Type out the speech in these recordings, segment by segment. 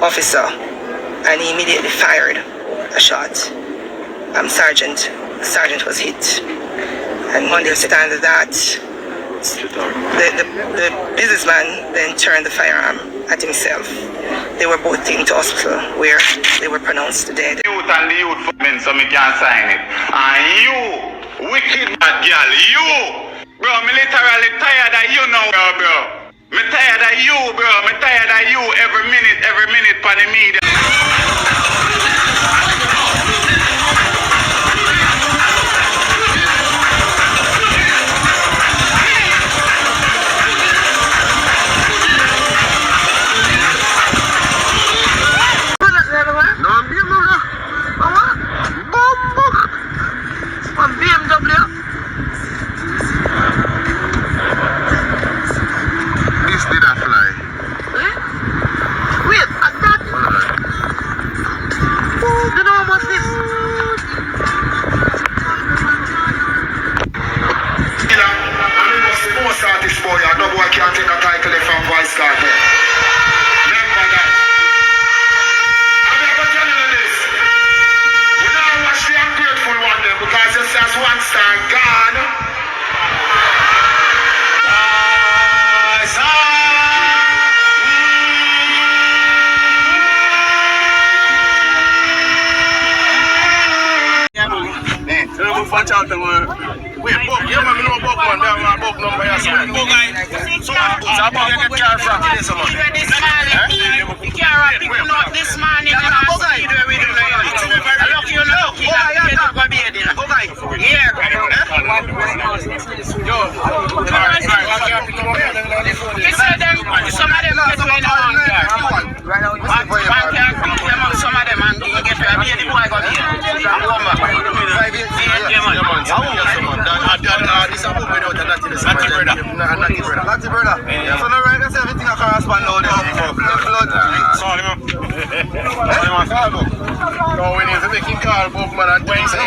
officer, and he immediately fired a shot. Sergeant was hit, and understand that the businessman then turned the firearm at himself. They were both taken to hospital where they were pronounced dead. Youth and the youth for men, so me can't sign it. And you, wicked bad girl, you, bro, me literally tired of you now, bro. Me tired of you, bro. Me tired of you every minute for the media. No, we need to make him call book man and tell him say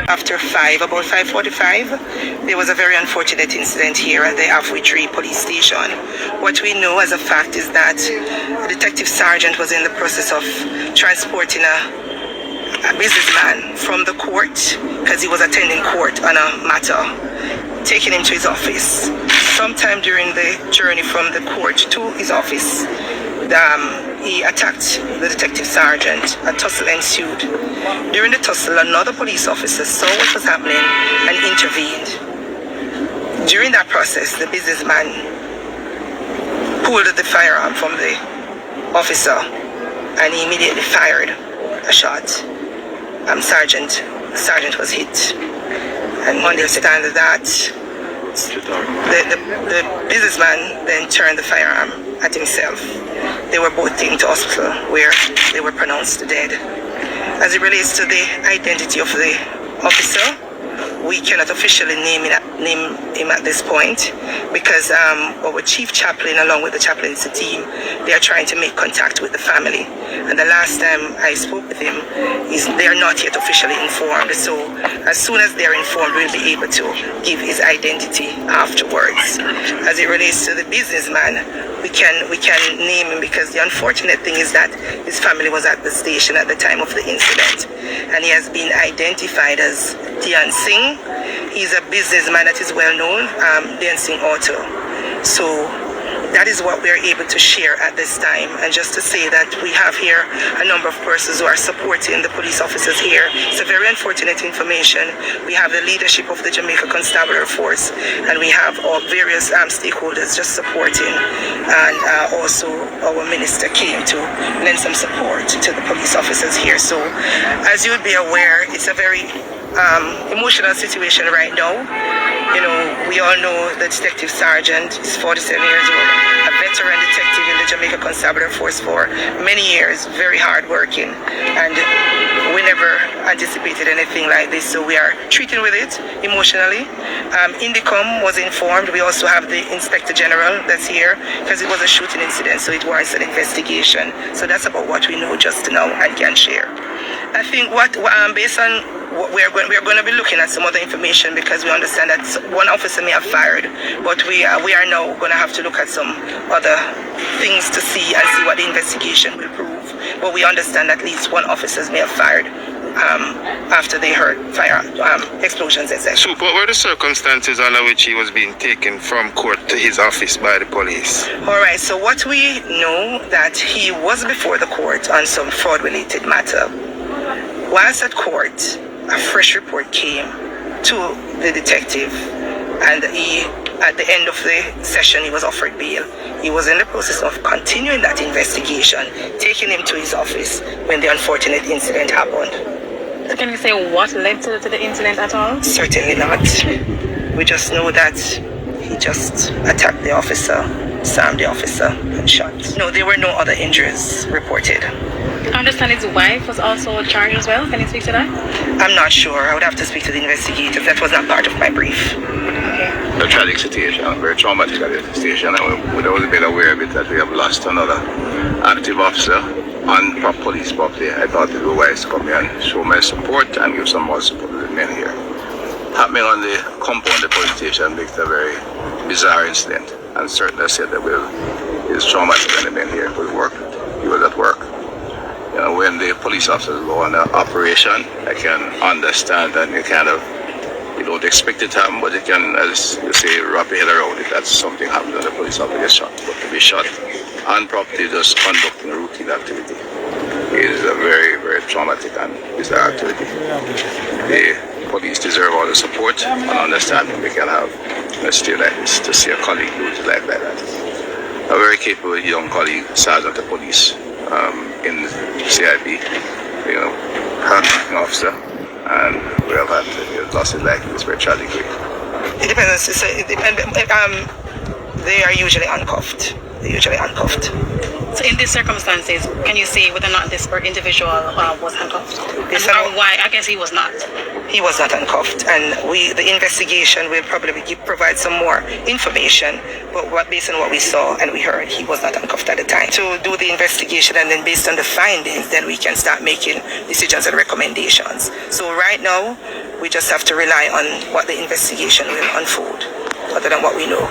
After about 5:45, there was a very unfortunate incident here at the Halfway Tree police station. What we know as a fact is that the detective sergeant was in the process of transporting a businessman from the court because he was attending court on a matter, taking him to his office. Sometime during the journey from the court to his office, he attacked the detective sergeant. A tussle ensued. During the tussle, another police officer saw what was happening and intervened. During that process, the businessman pulled the firearm from the officer and he immediately fired a shot. Sergeant was hit, and understand that the businessman then turned the firearm at himself. They were both taken to hospital where they were pronounced dead. As it relates to the identity of the officer, we cannot officially name him at this point because our chief chaplain, along with the chaplaincy team, they are trying to make contact with the family. And the last time I spoke with him, they are not yet officially informed. So as soon as they are informed, we'll be able to give his identity afterwards. As it relates to the businessman, we can name him because the unfortunate thing is that his family was at the station at the time of the incident, and he has been identified as Dian Singh. He's a businessman that is well known, Dian Singh Auto. So that is what we are able to share at this time. And just to say that we have here a number of persons who are supporting the police officers here. It's a very unfortunate information. We have the leadership of the Jamaica Constabulary Force, and we have our various stakeholders just supporting. And also our minister came to lend some support to the police officers here. So as you would be aware, it's a very emotional situation right now. You know, we all know the detective sergeant is 47 years old, a veteran detective in the Jamaica Constabulary Force for many years, very hardworking, and we never anticipated anything like this, so we are treating with it emotionally. Indicom was informed. We also have the Inspector General that's here because it was a shooting incident, so it warrants an investigation. So that's about what we know just now and can share. I think based on what we're going to be looking at some other information, because we understand that one officer may have fired, but we are now going to have to look at some other things to see what the investigation will prove. But we understand at least one officer may have fired after they heard fire explosions, etc. So what were the circumstances under which he was being taken from court to his office by the police? All right, so what we know that he was before the court on some fraud-related matter. Whilst at court, a fresh report came to the detective, and at the end of the session, he was offered bail. He was in the process of continuing that investigation, taking him to his office when the unfortunate incident happened. So can you say what led to the incident at all? Certainly not. We just know that he just attacked the officer, slammed the officer, and shot. No, there were no other injuries reported. I understand his wife was also charged as well. Can you speak to that? I'm not sure. I would have to speak to the investigators. That was not part of my brief. Okay. A tragic situation, very traumatic situation, and we always been aware of it that we have lost another active officer on police property. I thought it was wise to come here and show my support and give some more support to the men here. Happening on the compound, the police station, makes a very bizarre incident, and certainly I said that it's traumatic when the men here could work. He was at work. You know, when the police officers go on an operation, I can understand that you don't expect it to happen, but you can, as you say, wrap your head around it. That's something happens when the police officer gets shot. But to be shot on property, just conducting a routine activity, is a very, very traumatic and bizarre activity. The police deserve all the support and understanding we can have in a state like this, to see a colleague lose his life like that. A very capable young colleague, sergeant of police in CIB, hard-working officer, and we have had lost his life in this very tragic way. It depends. They are usually uncuffed. So in these circumstances, can you say whether or not this individual was handcuffed? And why? I guess he was not. He was not uncuffed, and the investigation will probably provide some more information. But based on what we saw and we heard, he was not uncuffed at the time. To do the investigation, and then based on the findings, then we can start making decisions and recommendations. So right now, we just have to rely on what the investigation will unfold, other than what we know.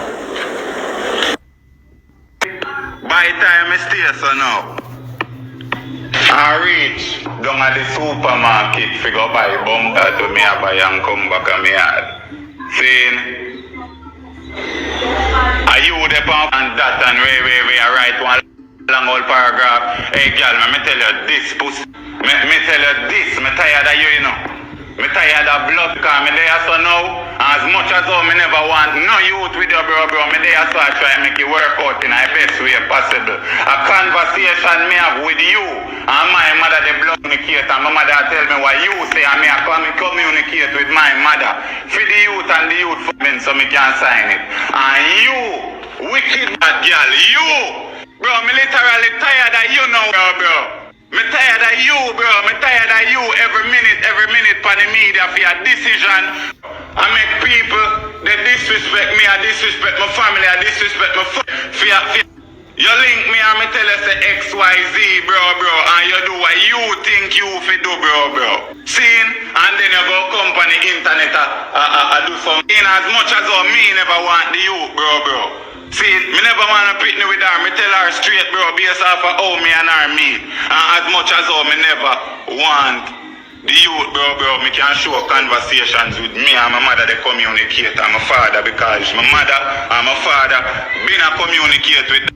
By the time I stay so now, I reach down at the supermarket, figure buy bunker to me buy and come back and me yard. Saying, are you the pump and that and we I write one long old paragraph. Hey girl, me tell you this pussy. Me tell you this, me tired of you know. Me tired of blood because me there so now. As much as how me never want no youth with you bro, me there so I try to make it work out in the best way possible. A conversation me have with you and my mother the blood communicate, and my mother tell me what you say and me I communicate with my mother. For the youth and the youth for me so me can sign it. And you, wicked bad girl, you, bro, me literally tired of you now bro. Me tired of you, bro. Me tired of you every minute for the media for your decision. I make people, they disrespect me, I disrespect my family, I disrespect my you link me and me tell you say XYZ, bro, and you do what you think you fit do, bro. Seen? And then you go come on the internet do something as much as me never want the youth, bro. See, me never want to pick me with her. Me tell her straight, bro, based off of how me and her meet. And as much as how me never want the youth, bro, me can show conversations with me and my mother, they communicate, and my father, because my mother and my father been a communicate with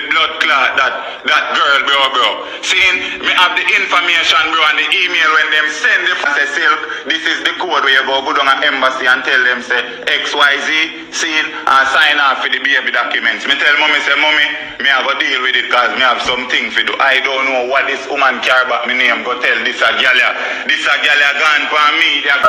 blood clot that girl, bro. Seeing me have the information, bro, and the email when them send the say Silk, this is the code where you go down at embassy and tell them say XYZ, seeing and sign off for the baby documents. Me tell mommy say mommy, me have a deal with it because me have something to do. I don't know what this woman care about me name. Go tell this a gal gone for me. Yes,